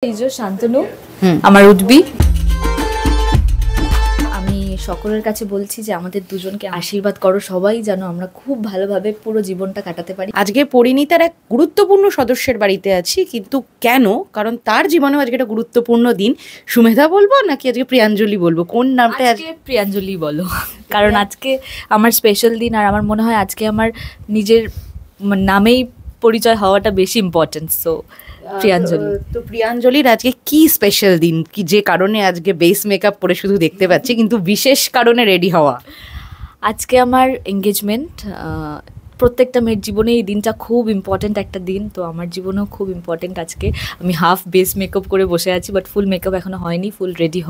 এই যে শান্তনু আমার উঠবি। আমি সকলের কাছে বলছি যে আমাদের দুজনকে আশীর্বাদ করো সবাই, যেন আমরা খুব ভালোভাবে পুরো জীবনটা কাটাতে পারি। আজকে পরিণীতার এক গুরুত্বপূর্ণ সদস্যের বাড়িতে আছি, কিন্তু কেন? কারণ তার জীবনেও আজকে একটা গুরুত্বপূর্ণ দিন। সুমেধা বলবো নাকি আজকে প্রিয়াঞ্জলি বলবো? কোন নামটা? আজকে প্রিয়াঞ্জলি বলো, কারণ আজকে আমার স্পেশাল দিন, আর আমার মনে হয় আজকে আমার নিজের নামেই পরিচয় হওয়াটা বেশি ইম্পর্টেন্ট। সো প্রিয়াঞ্জলি। তো প্রিয়াঞ্জলির আজকে কি স্পেশাল দিন, কি যে কারণে আজকে বেস মেকআপ পরে শুধু দেখতে পাচ্ছি, কিন্তু বিশেষ কারণে রেডি হওয়া? আজকে আমার এঙ্গেজমেন্ট। প্রত্যেকটা মেয়ের জীবনে এই দিনটা খুব ইম্পর্ট্যান্ট একটা দিন, তো আমার জীবনেও খুব ইম্পর্ট্যান্ট আজকে। আমি হাফ বেস মেকআপ করে বসে আছি, বাট ফুল মেকআপ এখনও হয়নি। ফুল রেডি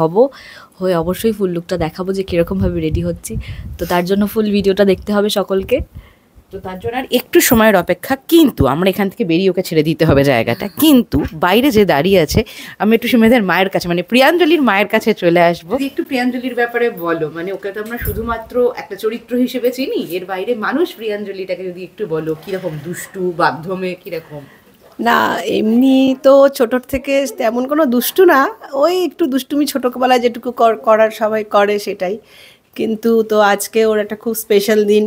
হয়ে অবশ্যই ফুল লুকটা দেখাবো যে কীরকমভাবে রেডি হচ্ছি। তো তার জন্য ফুল ভিডিওটা দেখতে হবে সকলকে। তো তার জন্য আর একটু সময়ের অপেক্ষা, কিন্তু আমরা এখান থেকে বেরিয়ে ওকে ছেড়ে দিতে হবে জায়গাটা। কিন্তু বাইরে যে দাঁড়িয়ে আছে, আমি একটু সুমেধার মায়ের কাছে, মানে প্রিয়াঞ্জলির মায়ের কাছে চলে আসবো। একটু প্রিয়াঞ্জলির ব্যাপারে বলো, মানে ওকে তো আমরা শুধুমাত্র একটা চরিত্র হিসেবে চিনি, এর বাইরে মানুষ প্রিয়াঞ্জলিটাকে যদি একটু বলো, কিরকম দুষ্টু, বাধ্যমে কিরকম? না, এমনি তো ছোটোর থেকে তেমন কোনো দুষ্টু না, ওই একটু দুষ্টুমি ছোটোবেলায় যেটুকু করার সবাই করে সেটাই। কিন্তু তো আজকে ওর একটা খুব স্পেশাল দিন,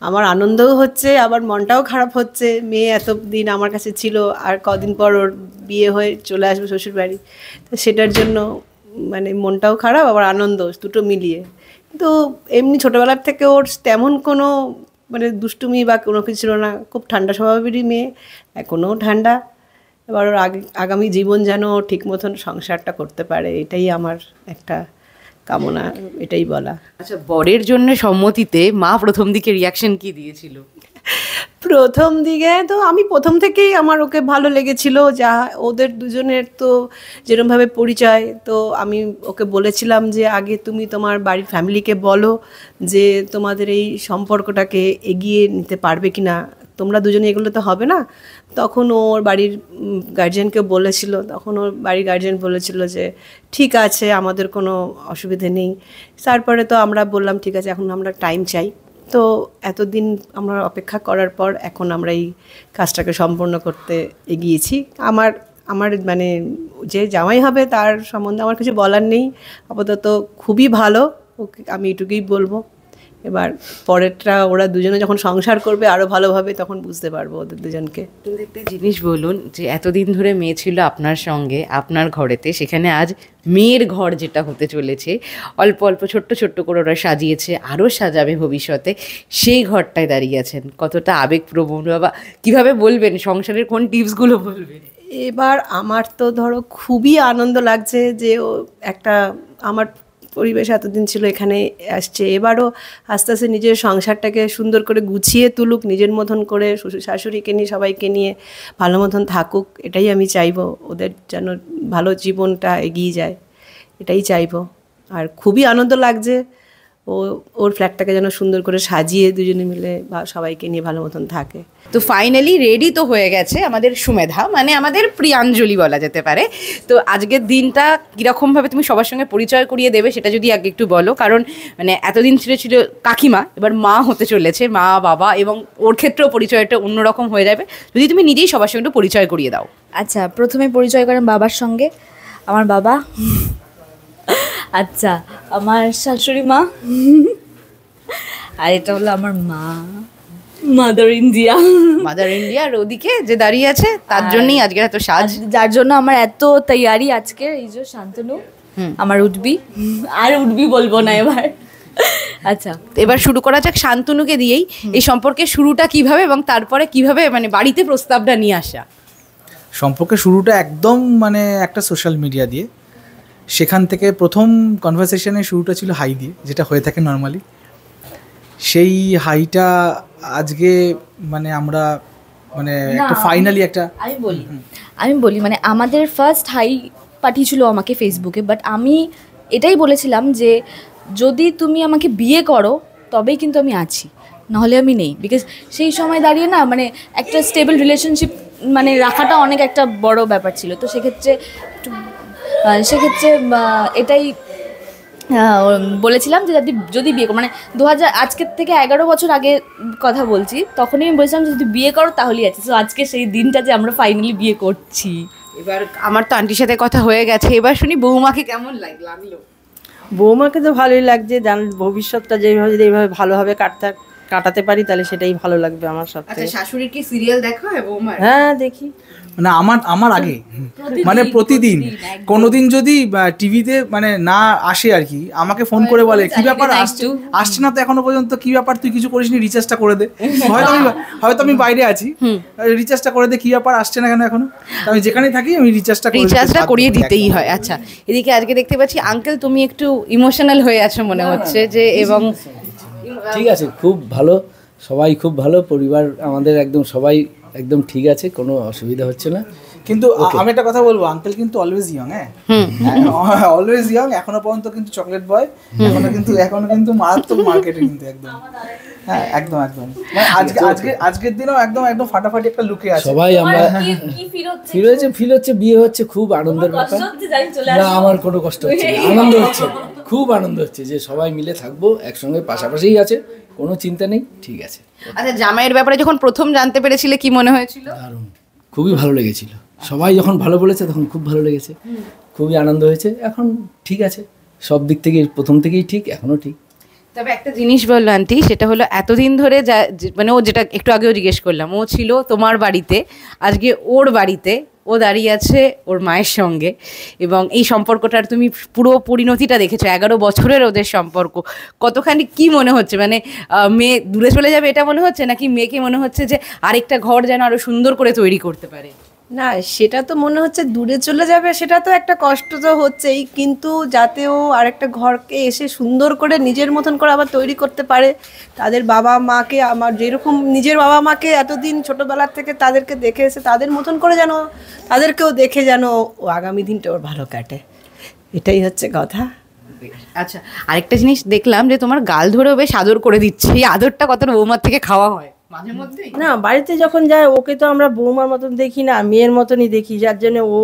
আমার আনন্দও হচ্ছে, আবার মনটাও খারাপ হচ্ছে। মেয়ে এত দিন আমার কাছে ছিল, আর কদিন পর ওর বিয়ে হয়ে চলে আসবে শ্বশুরবাড়ি, তো সেটার জন্য মানে মনটাও খারাপ, আবার আনন্দ, দুটো মিলিয়ে। কিন্তু এমনি ছোটোবেলার থেকে ওর তেমন কোনো মানে দুষ্টুমি বা কোনো কিছু ছিল না, খুব ঠান্ডা স্বভাবেরই মেয়ে, এখনও ঠান্ডা। এবার ওর আগামী জীবন যেন ঠিক মতন সংসারটা করতে পারে, এটাই আমার একটা কামনা, এটাই বলা। আচ্ছা, বরের জন্য সম্মতিতে মা প্রথম দিকে রিয়াকশন কি দিয়েছিল? প্রথম দিকে তো আমি প্রথম থেকেই আমার ওকে ভালো লেগেছিল, যা ওদের দুজনের তো যেরকমভাবে পরিচয়। তো আমি ওকে বলেছিলাম যে আগে তুমি তোমার বাড়ির ফ্যামিলিকে বলো যে তোমাদের এই সম্পর্কটাকে এগিয়ে নিতে পারবে কি না, তোমরা দুজনে এগুলো তো হবে না। তখন ওর বাড়ির গার্জিয়ানকে বলেছিল, তখন ওর বাড়ির গার্জিয়ান বলেছিল যে ঠিক আছে, আমাদের কোনো অসুবিধে নেই। তারপরে তো আমরা বললাম ঠিক আছে, এখন আমরা টাইম চাই। তো এতদিন আমরা অপেক্ষা করার পর এখন আমরা এই কাজটাকে সম্পূর্ণ করতে এগিয়েছি। আমার মানে যে জামাই হবে তার সম্বন্ধে আমার কিছু বলার নেই, আপাতত খুবই ভালো, ওকে আমি এটুকুই বলবো। এবার পরেরটা ওরা দুজনে যখন সংসার করবে আরও ভালোভাবে, তখন বুঝতে পারবো ওদের দুজনকে। কিন্তু একটা জিনিস বলুন, যে এতদিন ধরে মেয়ে ছিল আপনার সঙ্গে আপনার ঘরেতে, সেখানে আজ মেয়ের ঘর যেটা হতে চলেছে, অল্প অল্প ছোট্ট ছোট্ট করে ওরা সাজিয়েছে, আরও সাজাবে ভবিষ্যতে, সেই ঘরটায় দাঁড়িয়ে আছেন, কতটা আবেগপ্রবণ বা কীভাবে বলবেন, সংসারের কোন টিপসগুলো বলবেন? এবার আমার তো ধরো খুবই আনন্দ লাগছে যে ও একটা আমার পরিবেশ এতদিন ছিল এখানে আসছে, এবারও আস্তে আস্তে নিজের সংসারটাকে সুন্দর করে গুছিয়ে তুলুক, নিজের মতন করে শ্বশুর শাশুড়িকে নিয়ে সবাইকে নিয়ে ভালো মতন থাকুক, এটাই আমি চাইবো। ওদের যেন ভালো জীবনটা এগিয়ে যায়, এটাই চাইবো। আর খুবই আনন্দ লাগছে ওর ফ্ল্যাটটাকে যেন সুন্দর করে সাজিয়ে দুজনে মিলে বা সবাইকে নিয়ে ভালো মতন থাকে। তো ফাইনালি রেডি তো হয়ে গেছে আমাদের সুমেধা, মানে আমাদের প্রিয়াঞ্জলি বলা যেতে পারে। তো আজকের দিনটা কীরকমভাবে তুমি সবার সঙ্গে পরিচয় করিয়ে দেবে সেটা যদি আগে একটু বলো, কারণ মানে এতদিন ছিল কাকিমা, এবার মা হতে চলেছে, মা বাবা, এবং ওর ক্ষেত্রেও পরিচয়টা অন্যরকম হয়ে যাবে। যদি তুমি নিজেই সবার সঙ্গে একটু পরিচয় করিয়ে দাও। আচ্ছা, প্রথমে পরিচয় করেন বাবার সঙ্গে। আমার বাবা, আচ্ছা আমার শাশুড়ি মা, আর এটা হলো আমার মা, মাদার ইন্ডিয়া। আর ওদিকে যে দাঁড়িয়ে আছে তার জন্যই আজকে এত সাজ, যার জন্য আমার এত তৈয়ারি আজকে। এই যে শান্তনু আমার উঠবি, আর উঠবি বলবো না এবার। আচ্ছা, এবার শুরু করা যাক শান্তনুকে দিয়েই। এই সম্পর্কে শুরুটা কিভাবে, এবং তারপরে কিভাবে মানে বাড়িতে প্রস্তাবটা নিয়ে আসা? সম্পর্কের শুরুটা একদম মানে একটা সোশ্যাল মিডিয়া দিয়ে, সেখান থেকে প্রথম কনভারসেশনের শুরুটা ছিল হাই দিয়ে, যেটা হয়ে থাকে নর্মালি। সেই হাইটা আজকে মানে আমরা মানে একটা ফাইনালি একটা আমি বলি মানে আমাদের ফার্স্ট হাই পাঠিয়েছিল আমাকে ফেসবুকে, বাট আমি এটাই বলেছিলাম যে যদি তুমি আমাকে বিয়ে করো তবেই কিন্তু আমি আছি, নাহলে আমি নেই। বিকজ সেই সময় দাঁড়িয়ে না মানে একটা স্টেবল রিলেশনশিপ মানে রাখাটা অনেক একটা বড় ব্যাপার ছিল। তো সেক্ষেত্রে এটাই বলেছিলাম যে যদি বিয়ে করো, মানে 2000 আজকের থেকে 11 বছর আগে কথা বলছি, তখনই আমি বলেছিলাম যে যদি বিয়ে করো তাহলেই আছে। সো আজকে সেই দিনটা যে আমরা ফাইনালি বিয়ে করছি। এবার আমার তো আন্টির সাথে কথা হয়ে গেছে, এবার শুনি বৌমাকে কেমন লাগলো? বৌমাকে তো ভালোই লাগছে, জান ভবিষ্যৎটা যেভাবে যদি এইভাবে ভালোভাবে কাটাতে পারি তাহলে সেটাই ভালো লাগবে আমার সাথে। আচ্ছা, শাশুড়ির কি সিরিয়াল দেখা হয় বৌমার? হ্যাঁ দেখি। মানে আমার আগে মানে প্রতিদিন কোনোদিন যদি টিভিতে মানে না আসে আর কি, আমাকে ফোন করে বলে কি ব্যাপার আসছে না তো এখনো পর্যন্ত, কি ব্যাপার তুই কিছু করিসনি, রিচার্জটা করে দে। হয়তো আমি বাইরে আছি, রিচার্জটা করে দে, কি ব্যাপার আসছে না কেন এখনো। আমি যেখানেই থাকি আমি রিচার্জটা করিয়ে দিতেই হয়। আচ্ছা, এদিকে আজকে দেখতে পাচ্ছি আঙ্কেল তুমি একটু ইমোশনাল হয়ে আছো মনে হচ্ছে যে, এবং ঠিক আছে, খুব ভালো, সবাই খুব ভালো, পরিবার আমাদের একদম সবাই একদম ঠিক আছে, কোনো অসুবিধা হচ্ছে না। কিন্তু আমি একটা কথা বলবো, আঙ্কেল কিন্তু অলওয়েজ ইয়ং, অলওয়েজ ইয়ং, এখনো পর্যন্ত কিন্তু চকলেট বয়, এখনো কিন্তু মারাত্মক মার্কেটে কিন্তু একদম, হ্যাঁ একদম মানে আজকের দিনও একদম ফাটাফাটি একটা লুকে আছে। সবাই আমরা ফিল হচ্ছে, বিয়ে হচ্ছে, খুব আনন্দের ব্যাপার। না, আমার কোনো কষ্ট হচ্ছে না, আনন্দ হচ্ছে, খুব আনন্দ হচ্ছে যে সবাই মিলে থাকবো একসঙ্গে, পাশাপাশিই আছে, কোনো চিন্তা নেই, ঠিক আছে। আচ্ছা, জামাইয়ের ব্যাপারে যখন প্রথম জানতে পেরেছিলে কি মনে হয়েছিল? দারুণ, খুবই ভালো লেগেছিল, সবাই যখন ভালো বলেছে তখন খুব ভালো লেগেছে, খুবই আনন্দ হয়েছে। এখন ঠিক আছে, সব দিক থেকে প্রথম থেকেই ঠিক, এখনো ঠিক। তবে একটা জিনিস বললো আন্টি, সেটা হলো এতদিন ধরে মানে ও যেটা একটু আগেও জিজ্ঞেস করলাম, ও ছিল তোমার বাড়িতে, আজকে ওর বাড়িতে ও দাঁড়িয়ে আছে ওর মায়ের সঙ্গে, এবং এই সম্পর্কটার তুমি পুরো পরিণতিটা দেখেছো, 11 বছরের ওদের সম্পর্ক। কতখানি কি মনে হচ্ছে, মানে মেয়ে দূরে চলে যাবে এটা মনে হচ্ছে, নাকি মেয়েকে মনে হচ্ছে যে আরেকটা ঘর যেন আরো সুন্দর করে তৈরি করতে পারে? না, সেটা তো মনে হচ্ছে দূরে চলে যাবে, সেটা তো একটা কষ্ট তো হচ্ছেই, কিন্তু যাতে ও আরেকটা ঘরকে এসে সুন্দর করে নিজের মতন করে আবার তৈরি করতে পারে। তাদের বাবা মাকে, আমার যেরকম নিজের বাবা মাকে এতদিন ছোটোবেলার থেকে তাদেরকে দেখে এসে তাদের মতন করে যেন তাদেরকেও দেখে যেন ও আগামী দিনটা ওর ভালো কাটে, এটাই হচ্ছে কথা। আচ্ছা, আরেকটা জিনিস দেখলাম যে তোমার গাল ধরেও বেশ আদর করে দিচ্ছে, এই আদরটা কতটা বৌমার থেকে খাওয়া হয় মাঝে মধ্যে? না, বাড়িতে যখন যায় ওকে তো আমরা বৌমার মতন দেখি না, মেয়ের মতনই দেখি, যার জন্য ও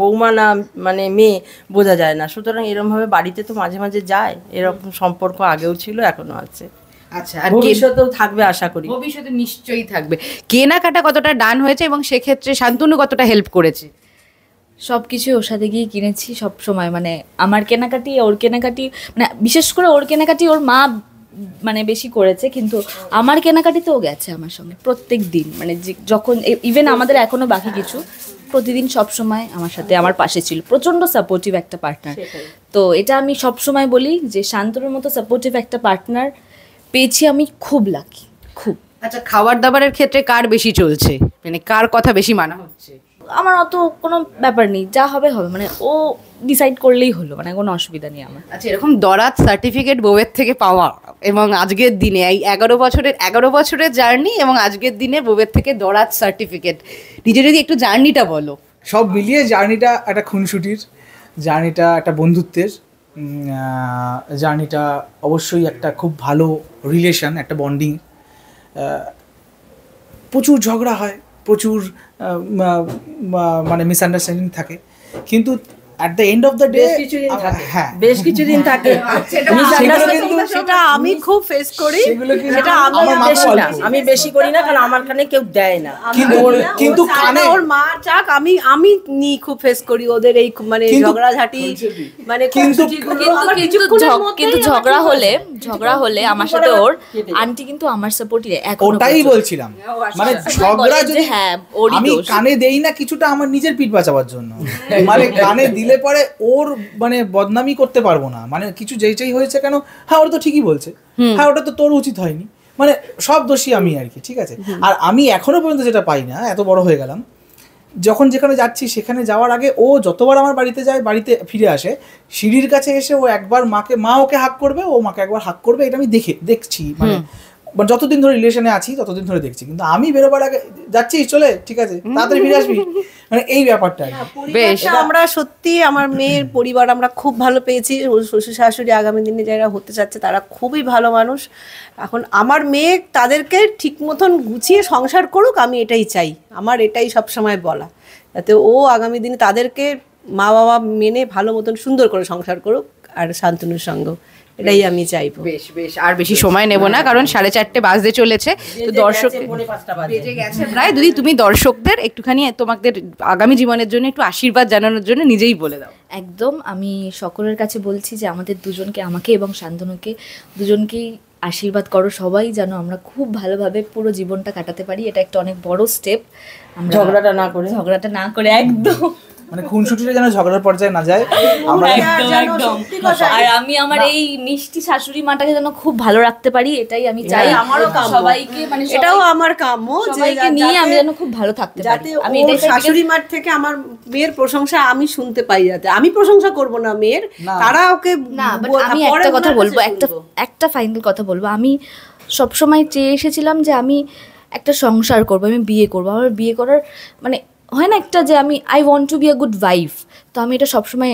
বৌমা না মানে মেয়ে বোঝা যায় না। সুতরাং এরকমভাবে বাড়িতে তো মাঝে মাঝে যায়, এরকম সম্পর্ক আগেও ছিল, এখনো আছে। আচ্ছা, আর ভবিষ্যতেও থাকবে আশা করি। ভবিষ্যতে নিশ্চয়ই থাকবে। কেনাকাটা কতটা ডান হয়েছে এবং সেক্ষেত্রে শান্তনু কতটা হেল্প করেছে? সব কিছু ওর সাথে গিয়ে কিনেছি সব সময়, মানে আমার কেনাকাটি ওর কেনাকাটি, মানে বিশেষ করে ওর কেনাকাটি ওর মা মানে বেশি করেছে, কিন্তু আমার কেনাকাটিতেও গেছে আমার সঙ্গে প্রত্যেক দিন, মানে যখন ইভেন আমাদের এখনো বাকি কিছু, প্রতিদিন সব সময় আমার সাথে আমার পাশে ছিল, প্রচণ্ড সাপোর্টিভ একটা পার্টনার। তো এটা আমি সব সময় বলি যে শান্তনুর মতো সাপোর্টিভ একটা পার্টনার পেয়েছি আমি, খুব লাকি, খুব। আচ্ছা, খাবার দাবারের ক্ষেত্রে কার বেশি চলছে, মানে কার কথা বেশি মানা হচ্ছে? আমার অত কোনো ব্যাপার নেই, যা হবে হবে, মানে ও ডিসাইড করলেই হলো, মানে কোনো অসুবিধা নেই আমার। আচ্ছা, এরকম দরাত সার্টিফিকেট বউয়ের থেকে পাওয়া, এবং আজকের দিনে এই 11 বছরের জার্নি, এবং আজকের দিনে বউয়ের থেকে দরাত সার্টিফিকেট, নিজে যদি একটু জার্নিটা বলো। সব মিলিয়ে জার্নিটা একটা খুনসুটির, জার্নিটা একটা বন্ধুত্বের, জার্নিটা অবশ্যই একটা খুব ভালো রিলেশন, একটা বন্ডিং। প্রচুর ঝগড়া হয়, প্রচুর মানে মিসআন্ডারস্ট্যান্ডিং থাকে, কিন্তু at the end of the day বেশ কিছুদিন থাকে। সেটা আমি খুব ফেস করি, সেটা আমি বেশি করি না, কারণ আমার কানে কেউ দেয় না। কিন্তু কানে ওর মা চাক, আমি নি খুব ফেস করি ওদের এই মানে ঝগড়াঝাটি, মানে কিন্তু ঝগড়া হলে আমার সাথে ওর আন্টি কিন্তু আমার সাপোর্টই, ওটাই বলছিলাম, মানে ঝগড়া যদি হ্যাঁ ওরই আমি দোষ। কানে দেই না কিছুটা আমার নিজের পিঠ বাঁচাবার জন্য, মানে কানে দিলে পরে ওর মানে বদনামি করতে পারবো না, মানে কিছু যেইটাই হয়েছে কেন, হ্যাঁ ওটা তো ঠিকই বলছে, হ্যাঁ ওটা তো তোর উচিত হয়নি, মানে সব দোষী আমি আর কি, ঠিক আছে। আর আমি এখনো পর্যন্ত যেটা পাই না, এত বড় হয়ে গেলাম, যখন যেখানে যাচ্ছি সেখানে যাওয়ার আগে ও যতবার আমার বাড়িতে যায়, বাড়িতে ফিরে আসে, সিঁড়ির কাছে এসে ও একবার মা ওকে হাক করবে, ও মাকে একবার হাক করবে, এটা আমি দেখছি, মানে যতদিন ধরে রিলেশনে আছি ততদিন ধরে দেখছি। কিন্তু আমি বেরোবার আগে যাচ্ছিস চলে, ঠিক আছে তাড়াতাড়ি ফিরে আসবি, মানে এই ব্যাপারটা। বেশ, আমরা সত্যি আমার মেয়ের পরিবার আমরা খুব ভালো পেয়েছি, শ্বশুর শাশুড়ি আগামী দিনে যারা হতে চাচ্ছে তারা খুবই ভালো মানুষ। এখন আমার মেয়ে তাদেরকে ঠিক মতন গুছিয়ে সংসার করুক, আমি এটাই চাই, আমার এটাই সবসময় বলা, যাতে ও আগামী দিনে তাদেরকে মা বাবা মেনে ভালো মতন সুন্দর করে সংসার করুক, আর শান্তনুর সঙ্গেও এটাই আমি চাইবো। বেশ বেশ, আর বেশি সময় নেব না, কারণ 4:30 বাজতে চলেছে। তো দর্শক বেজে গেছে প্রায়। দিদি, তুমি দর্শকদের একটুখানি তোমাদের আগামী জীবনের জন্য একটু আশীর্বাদ জানানোর জন্য নিজেই বলে দাও। একদম, আমি সকলের কাছে বলছি যে আমাদের দুজনকে, আমাকে এবং শান্তনুকে দুজনকেই আশীর্বাদ করো সবাই, যেন আমরা খুব ভালোভাবে পুরো জীবনটা কাটাতে পারি। এটা একটা অনেক বড় স্টেপ, ঝগড়াটা না করে একদম, মানে খুনসুটিটা যেন ঝগড়ার পর্যায়ে না যায়। আমরা একদম। আর আমি আমার এই মিষ্টি শাশুড়ি মাটাকে যেন খুব ভালো রাখতে পারি, এটাই আমি চাই। আমারও কাম্য। সবাইকে, মানে এটাও আমার কাম্য যে সবাইকে নিয়ে আমি যেন খুব ভালো থাকতে পারি। যাতে আমি ওর শাশুড়ি মার থেকে আমার মেয়ের প্রশংসা আমি শুনতে পাই, যাতে আমি প্রশংসা করব না মেয়ের, তারা ওকে না, বাট আমি একটা কথা বলবো, একটা ফাইনাল কথা বলবো। আমি সবসময় চেয়ে এসেছিলাম যে আমি একটা সংসার করবো, আমি বিয়ে করবো। আমার বিয়ে করার মানে হয় না একটা যে আমি I want to be a good wife, তো আমি এটা সবসময়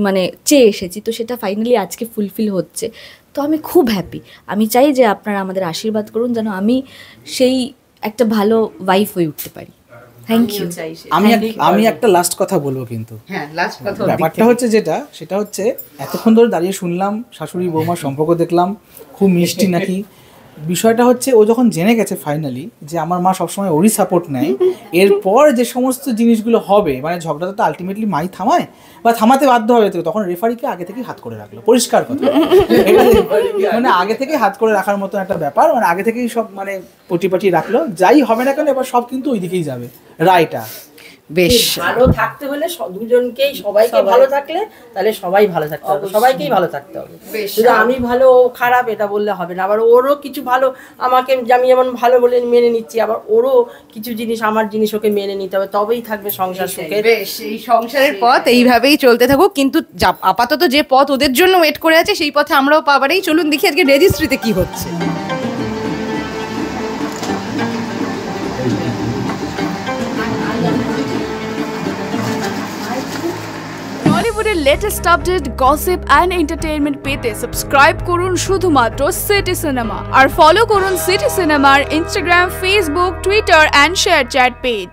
মানে চেয়ে এসেছি, তো সেটা ফাইনালি আজকে ফুলফিল হচ্ছে। তো আমি খুব হ্যাপি। আমি চাই যে আপনারা আমাদের আশীর্বাদ করুন যেন আমি সেই একটা ভালো ওয়াইফ হয়ে উঠতে পারি। Thank you. আমি একটা লাস্ট কথা বলবো, কিন্তু হ্যাঁ, লাস্ট কথা। ব্যাপারটা হচ্ছে সেটা হচ্ছে এতক্ষণ ধরে দাঁড়িয়ে শুনলাম শাশুড়ি বৌমার সম্পর্ক, দেখলাম খুব মিষ্টি নাকি। বিষয়টা হচ্ছে ও যখন জেনে গেছে ফাইনালি যে আমার মা সবসময় ওরই সাপোর্ট নেয়, এরপর যে সমস্ত জিনিসগুলো হবে, মানে ঝগড়াটা তো আলটিমেটলি মাই থামায় বা থামাতে বাধ্য হবে, তো তখন রেফারিকে আগে থেকেই হাত করে রাখলো। পরিষ্কার কথা, মানে আগে থেকেই হাত করে রাখার মতো একটা ব্যাপার, মানে আগে থেকেই সব মানে পটিপাটি রাখলো। যাই হবে না কেন এবার সব কিন্তু ওই দিকেই যাবে, রায়টা। বেশ, ভালো থাকতে হলে দুজনকেই, সবাইকে ভালো থাকলে তাহলে সবাই ভালো থাকতে হবে, সবাইকেই ভালো থাকতে হবে। শুধু আমি ভালো ও খারাপ এটা বললে হবে না। আবার ওরও কিছু ভালো, আমাকে আমি যেমন ভালো বলে মেনে নিচ্ছি, আবার ওরও কিছু জিনিস, আমার জিনিস ওকে মেনে নিতে হবে, তবেই থাকবে সংসার সুখে। বেশ, এই সংসারের পথ এইভাবেই চলতে থাকুক। কিন্তু আপাতত যে পথ ওদের জন্য ওয়েট করে আছে, সেই পথে আমরাও পাবারই। চলুন দেখি আজকে রেজিস্ট্রিতে কি হচ্ছে। বলিউডের latest update, gossip and entertainment পেতে সাবস্ক্রাইব করুন শুধুমাত্র সিটি সিনেমা, আর ফলো করুন সিটি সিনেমার Instagram, Facebook, Twitter and share chat page.